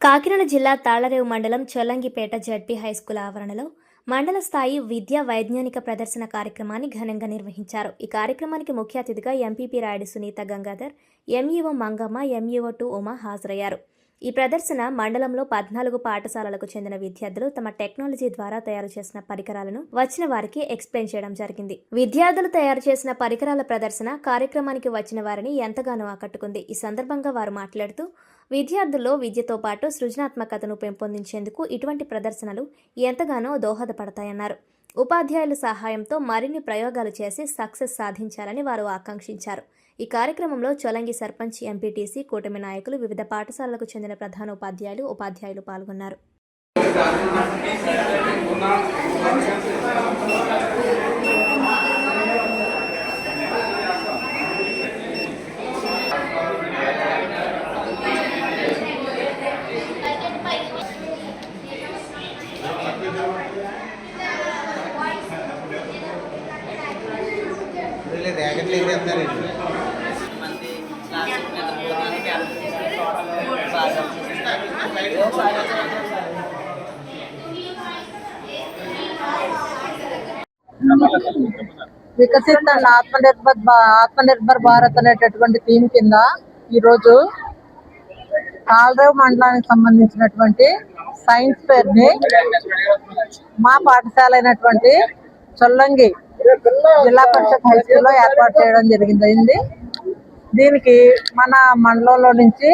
కాకినాడ జిల్లా తాళ్లరేవు మండలం చొల్లంగిపేట ZP high school ఆవరణలో మండల స్థాయి విద్యా వైజ్ఞానిక ప్రదర్శన కార్యక్రమాన్ని ఘనంగా నిర్వహించారు. ఈ కార్యక్రమానికి ముఖ్య అతిథిగా ఎంపీపీ రాయుడు సునీత గంగాధర్, ఎంఈఓ మంగమ్మ, ఎంఈఓ2 ఉమా హాజరయ్యారు. ఈ ప్రదర్శన మండలంలో 14 పాఠశాలలకు చెందిన విద్యార్థులు తమ టెక్నాలజీ ద్వారా తయారు చేసిన పరికరాలను వచ్చిన వారికి ఎక్స్ప్లెయిన్ చేయడం జరిగింది. విద్యార్థులు తయారు చేసిన పరికరాల ప్రదర్శన కార్యక్రమానికి వచ్చిన వారిని ఎంతగానో ఆకట్టుకుంది. ఈ సందర్భంగా వారు మాట్లాడుతూ విద్యార్థుల్లో విద్యతో పాటు సృజనాత్మకతను పెంపొందించేందుకు ఇటువంటి ప్రదర్శనలు ఎంతగానో దోహదపడతాయన్నారు. ఉపాధ్యాయుల సహాయంతో మరిన్ని ప్రయోగాలు చేసి సక్సెస్ సాధించాలని వారు ఆకాంక్షించారు. ఈ కార్యక్రమంలో చొలంగి సర్పంచ్, ఎంపీటీసీ, కూటమి నాయకులు, వివిధ పాఠశాలలకు చెందిన ప్రధాన ఉపాధ్యాయులు పాల్గొన్నారు. వికసిత ఆత్మనిర్భర్ భారత్ అనేటటువంటి థీమ్ కింద ఈరోజు తాళ్లరేవు మండలానికి సంబంధించినటువంటి సైన్స్ ఫేర్ ని మా పాఠశాల అయినటువంటి చొల్లంగి జిల్లా పరిషత్ హై స్కూల్లో ఏర్పాటు చేయడం జరిగింది. దీనికి మన మండలంలో నుంచి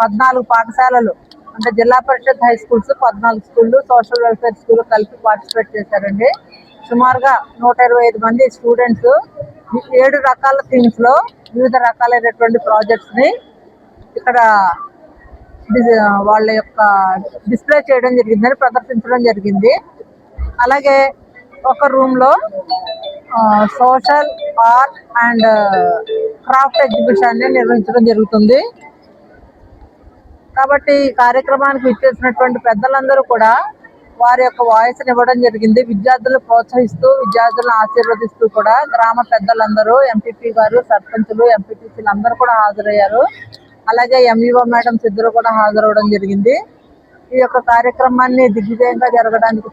14 పాఠశాలలు అంటే జిల్లా పరిషత్ హై స్కూల్స్ 14 స్కూళ్ళు, సోషల్ వెల్ఫేర్ స్కూల్ కలిపి పార్టిసిపేట్ చేశారండి. సుమారుగా 125 మంది స్టూడెంట్స్ 7 రకాల థీమ్స్ లో వివిధ రకాలైనటువంటి ప్రాజెక్ట్స్ ని ఇక్కడ వాళ్ళ యొక్క డిస్ప్లే చేయడం జరిగిందని ప్రదర్శించడం జరిగింది. అలాగే ఒక రూమ్ లో social, art and craft exhibition ని నిర్వహించడం జరుగుతుంది. కాబట్టి ఈ కార్యక్రమానికి ఇచ్చేసినటువంటి పెద్దలందరూ కూడా వారి యొక్క వాయిస్ ఇవ్వడం జరిగింది. విద్యార్థులను ప్రోత్సహిస్తూ, విద్యార్థులను ఆశీర్వదిస్తూ కూడా గ్రామ పెద్దలందరూ, ఎంపీపీ గారు, సర్పంచులు, ఎంపీటీసీలు అందరూ కూడా హాజరయ్యారు. అలాగే ఎంఈఓ మేడమ్స్ ఇద్దరు కూడా హాజరవడం జరిగింది. ఈ యొక్క కార్యక్రమాన్ని దిగ్విజయంగా జరగడానికి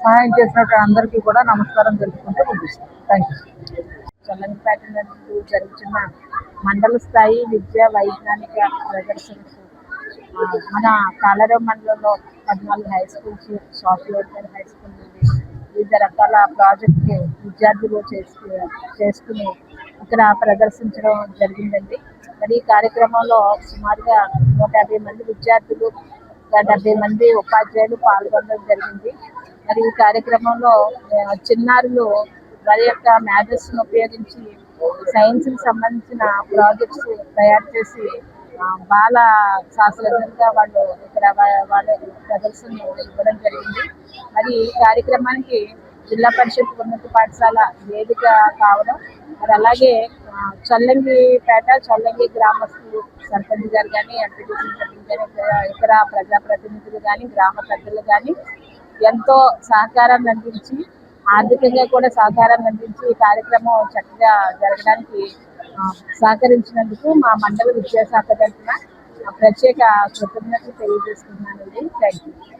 సహాయం చేసినట్టు అందరికీ కూడా నమస్కారం తెలుపుకుంటూ ముగిస్తాను. Thank you. చొల్లంగిపేట జరుగుతున్న మండల స్థాయి విద్యా వైజ్ఞానిక ప్రదర్శనకు మన తాళ్లరేవు మండలంలో 14 high schools, social welfare high school నుండి వివిధ రకాల ప్రాజెక్ట్ విద్యార్థులు చేసుకుని ఇక్కడ ప్రదర్శించడం జరిగిందండి. మరి ఈ కార్యక్రమంలో సుమారుగా 150 మంది విద్యార్థులు, 70 మంది ఉపాధ్యాయులు పాల్గొనడం జరిగింది. మరి ఈ కార్యక్రమంలో చిన్నారులు వారి యొక్క మ్యాథ్స్ను ఉపయోగించి సైన్స్కి సంబంధించిన ప్రాజెక్ట్స్ తయారు చేసి బాల శాస్త్రజ్ఞులుగా వాళ్ళు ఇక్కడ వాళ్ళ ప్రదర్శన ఇవ్వడం జరిగింది. మరి ఈ కార్యక్రమానికి జిల్లా పరిషత్ ఉన్నత పాఠశాల వేదిక కావడం, మరి అలాగే చొల్లంగి గ్రామస్తులు, సర్పంచ్ గారు కానీ, ఎంపీటీసీ సభ్యులు కానీ, ఇతర ప్రజాప్రతినిధులు కానీ, గ్రామ పెద్దలు కానీ ఎంతో సహకారాన్ని అందించి, ఆర్థికంగా కూడా సహకారాన్ని అందించి ఈ కార్యక్రమం చక్కగా జరగడానికి సహకరించినందుకు మా మండల విద్యాశాఖ తరఫున ప్రత్యేక కృతజ్ఞతలు తెలియజేస్తున్నానండి. Thank you.